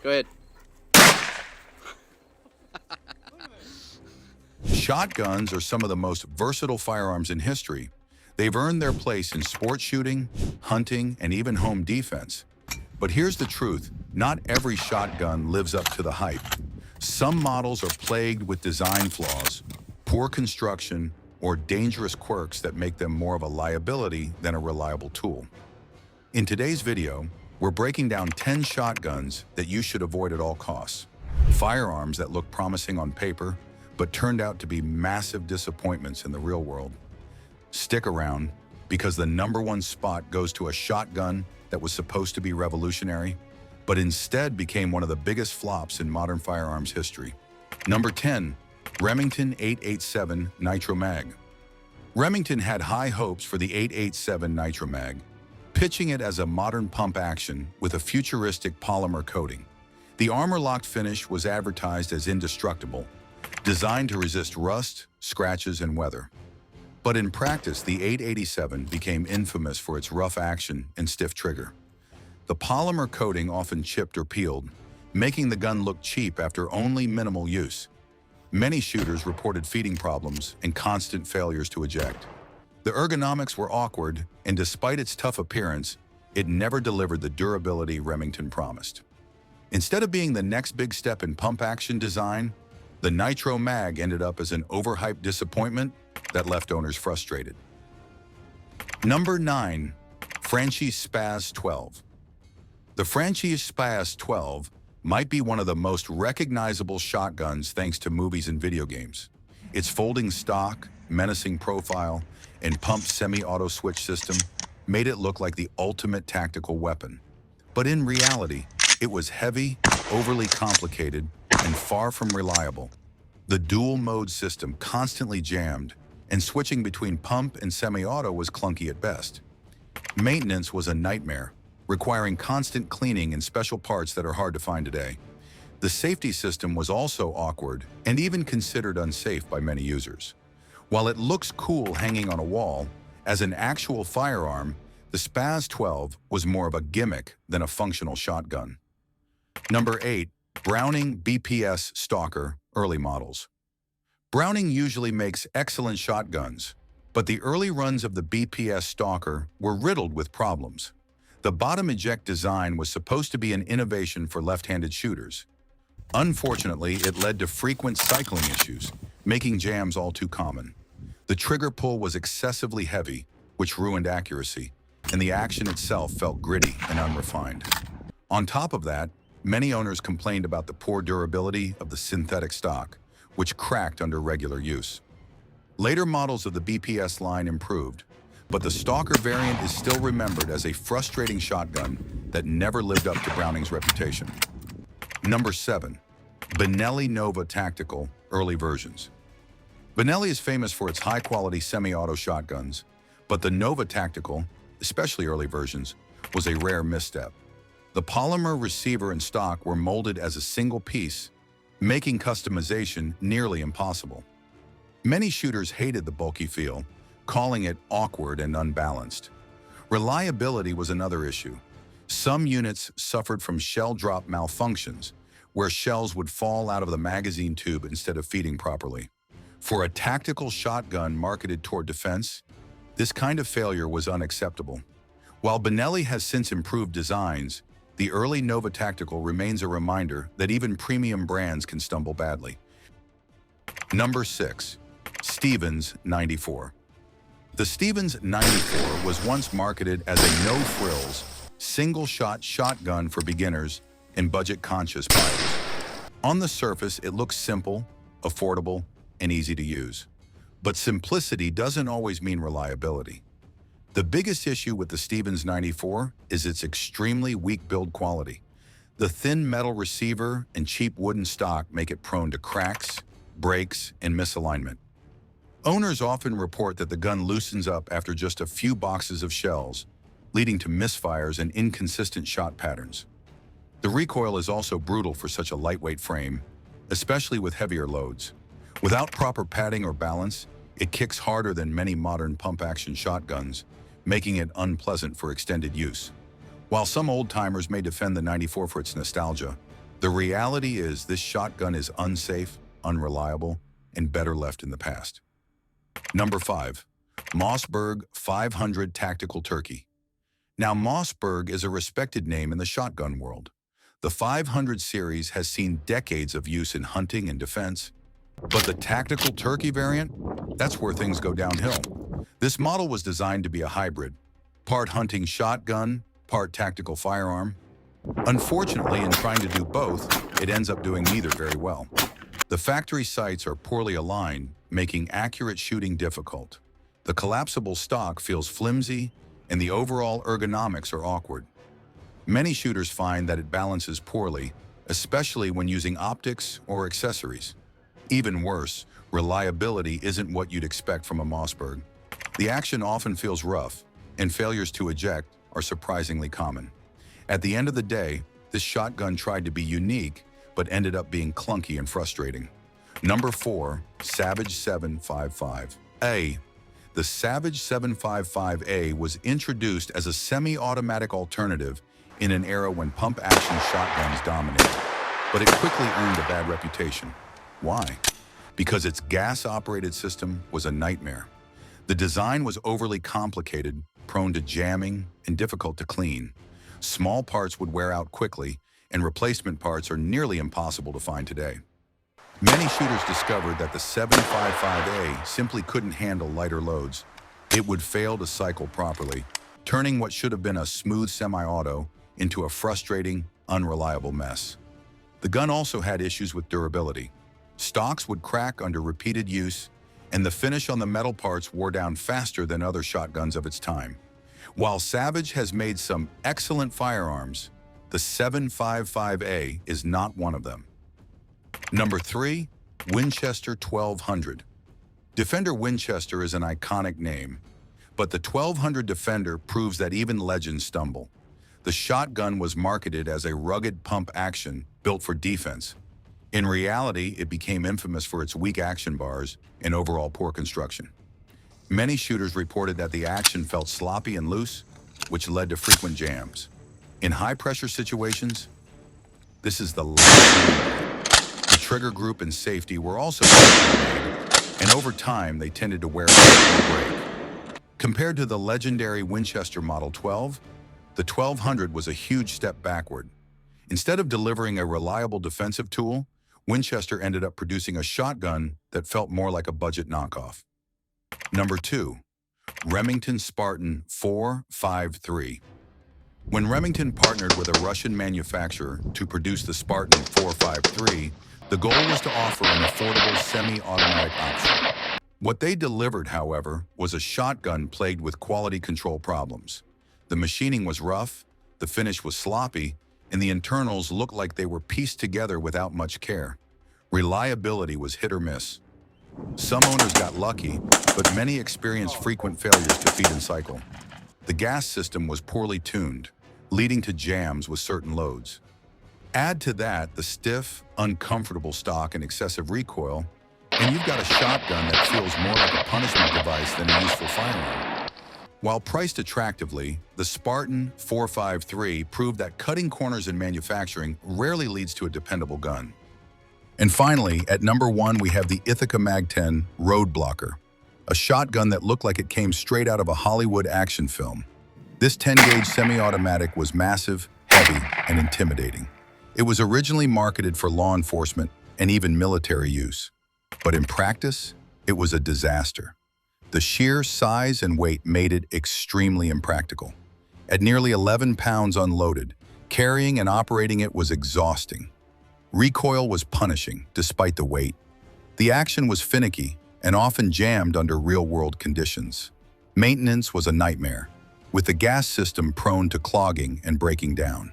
Go ahead. Shotguns are some of the most versatile firearms in history. They've earned their place in sport shooting, hunting, and even home defense. But here's the truth, not every shotgun lives up to the hype. Some models are plagued with design flaws, poor construction, or dangerous quirks that make them more of a liability than a reliable tool. In today's video, we're breaking down 10 shotguns that you should avoid at all costs. Firearms that look promising on paper, but turned out to be massive disappointments in the real world. Stick around, because the #1 spot goes to a shotgun that was supposed to be revolutionary, but instead became one of the biggest flops in modern firearms history. Number 10, Remington 887 Nitro Mag. Remington had high hopes for the 887 Nitro Mag, pitching it as a modern pump action with a futuristic polymer coating. The armor-locked finish was advertised as indestructible, designed to resist rust, scratches, and weather. But in practice, the 887 became infamous for its rough action and stiff trigger. The polymer coating often chipped or peeled, making the gun look cheap after only minimal use. Many shooters reported feeding problems and constant failures to eject. The ergonomics were awkward, and despite its tough appearance, it never delivered the durability Remington promised. Instead of being the next big step in pump action design, the Nitro Mag ended up as an overhyped disappointment that left owners frustrated. Number 9, Franchise Spaz 12. The Franchise Spaz 12 might be one of the most recognizable shotguns thanks to movies and video games. Its folding stock, menacing profile, and pumped semi-auto switch system made it look like the ultimate tactical weapon. But in reality, it was heavy, overly complicated, and far from reliable. The dual-mode system constantly jammed, and switching between pump and semi-auto was clunky at best. Maintenance was a nightmare, requiring constant cleaning and special parts that are hard to find today. The safety system was also awkward and even considered unsafe by many users. While it looks cool hanging on a wall, as an actual firearm, the Spaz 12 was more of a gimmick than a functional shotgun. Number 8, Browning BPS Stalker Early Models. Browning usually makes excellent shotguns, but the early runs of the BPS Stalker were riddled with problems. The bottom eject design was supposed to be an innovation for left-handed shooters. Unfortunately, it led to frequent cycling issues, making jams all too common. The trigger pull was excessively heavy, which ruined accuracy, and the action itself felt gritty and unrefined. On top of that, many owners complained about the poor durability of the synthetic stock, which cracked under regular use. Later models of the BPS line improved, but the Stalker variant is still remembered as a frustrating shotgun that never lived up to Browning's reputation. Number 7, Benelli Nova Tactical Early Versions. Benelli is famous for its high-quality semi-auto shotguns, but the Nova Tactical, especially early versions, was a rare misstep. The polymer receiver and stock were molded as a single piece, making customization nearly impossible. Many shooters hated the bulky feel, calling it awkward and unbalanced. Reliability was another issue. Some units suffered from shell drop malfunctions, where shells would fall out of the magazine tube instead of feeding properly. For a tactical shotgun marketed toward defense, this kind of failure was unacceptable. While Benelli has since improved designs, the early Nova Tactical remains a reminder that even premium brands can stumble badly. Number 6, Stevens 94. The Stevens 94 was once marketed as a no-frills, single-shot shotgun for beginners and budget-conscious buyers. On the surface, it looks simple, affordable, and easy to use. But simplicity doesn't always mean reliability. The biggest issue with the Stevens 94 is its extremely weak build quality. The thin metal receiver and cheap wooden stock make it prone to cracks, breaks, and misalignment. Owners often report that the gun loosens up after just a few boxes of shells, leading to misfires and inconsistent shot patterns. The recoil is also brutal for such a lightweight frame, especially with heavier loads. Without proper padding or balance, it kicks harder than many modern pump-action shotguns, making it unpleasant for extended use. While some old-timers may defend the 94 for its nostalgia, The reality is this shotgun is unsafe, unreliable, and better left in the past. Number 5. Mossberg 500 Tactical Turkey. Now, Mossberg is a respected name in the shotgun world. The 500 series has seen decades of use in hunting and defense, but the Tactical Turkey variant, that's where things go downhill. This model was designed to be a hybrid, part hunting shotgun, part tactical firearm. Unfortunately, in trying to do both, it ends up doing neither very well. The factory sights are poorly aligned, making accurate shooting difficult. The collapsible stock feels flimsy, and the overall ergonomics are awkward. Many shooters find that it balances poorly, especially when using optics or accessories. Even worse, reliability isn't what you'd expect from a Mossberg. The action often feels rough, and failures to eject are surprisingly common. At the end of the day, this shotgun tried to be unique, but ended up being clunky and frustrating. Number 4. Savage 755A. The Savage 755A was introduced as a semi-automatic alternative in an era when pump-action shotguns dominated, but it quickly earned a bad reputation. Why? Because its gas-operated system was a nightmare. The design was overly complicated, prone to jamming, and difficult to clean. Small parts would wear out quickly, and replacement parts are nearly impossible to find today. Many shooters discovered that the 755A simply couldn't handle lighter loads. It would fail to cycle properly, turning what should have been a smooth semi-auto into a frustrating, unreliable mess. The gun also had issues with durability. Stocks would crack under repeated use, and the finish on the metal parts wore down faster than other shotguns of its time. While Savage has made some excellent firearms, the 755A is not one of them. Number 3. Winchester 1200. Defender Winchester is an iconic name, but the 1200 Defender proves that even legends stumble. The shotgun was marketed as a rugged pump action built for defense. In reality, it became infamous for its weak action bars and overall poor construction. Many shooters reported that the action felt sloppy and loose, which led to frequent jams. In high-pressure situations, this is the last thing you want. The trigger group and safety were also made, and over time they tended to wear out and break. Compared to the legendary Winchester Model 12, the 1200 was a huge step backward. Instead of delivering a reliable defensive tool, Winchester ended up producing a shotgun that felt more like a budget knockoff. Number 2. Remington Spartan 453. When Remington partnered with a Russian manufacturer to produce the Spartan 453, the goal was to offer an affordable semi-automatic option. What they delivered, however, was a shotgun plagued with quality control problems. The machining was rough, the finish was sloppy, and the internals looked like they were pieced together without much care. Reliability was hit or miss. Some owners got lucky, but many experienced frequent failures to feed and cycle. The gas system was poorly tuned, leading to jams with certain loads. Add to that the stiff, uncomfortable stock and excessive recoil, and you've got a shotgun that feels more like a punishment device than a useful firearm. While priced attractively, the Spartan 453 proved that cutting corners in manufacturing rarely leads to a dependable gun. And finally, at number 1, we have the Ithaca Mag-10 Roadblocker, a shotgun that looked like it came straight out of a Hollywood action film. This 10-gauge semi-automatic was massive, heavy, and intimidating. It was originally marketed for law enforcement and even military use. But in practice, it was a disaster. The sheer size and weight made it extremely impractical. At nearly 11 pounds unloaded, carrying and operating it was exhausting. Recoil was punishing, despite the weight. The action was finicky and often jammed under real-world conditions. Maintenance was a nightmare, with the gas system prone to clogging and breaking down.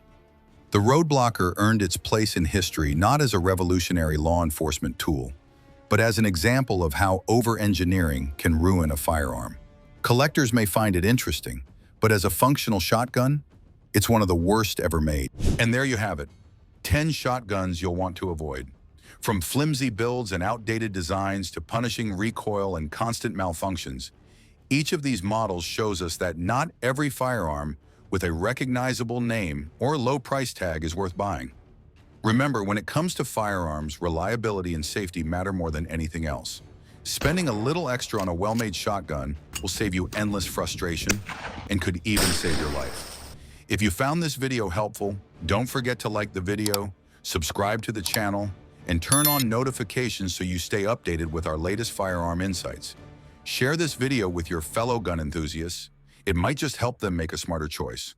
The Roadblocker earned its place in history not as a revolutionary law enforcement tool, but as an example of how over-engineering can ruin a firearm. Collectors may find it interesting, but as a functional shotgun, it's one of the worst ever made. And there you have it. 10 shotguns you'll want to avoid. From flimsy builds and outdated designs to punishing recoil and constant malfunctions, each of these models shows us that not every firearm with a recognizable name or low price tag is worth buying. Remember, when it comes to firearms, reliability and safety matter more than anything else. Spending a little extra on a well-made shotgun will save you endless frustration and could even save your life. If you found this video helpful, don't forget to like the video, subscribe to the channel, and turn on notifications so you stay updated with our latest firearm insights. Share this video with your fellow gun enthusiasts. It might just help them make a smarter choice.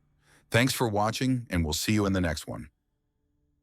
Thanks for watching, and we'll see you in the next one.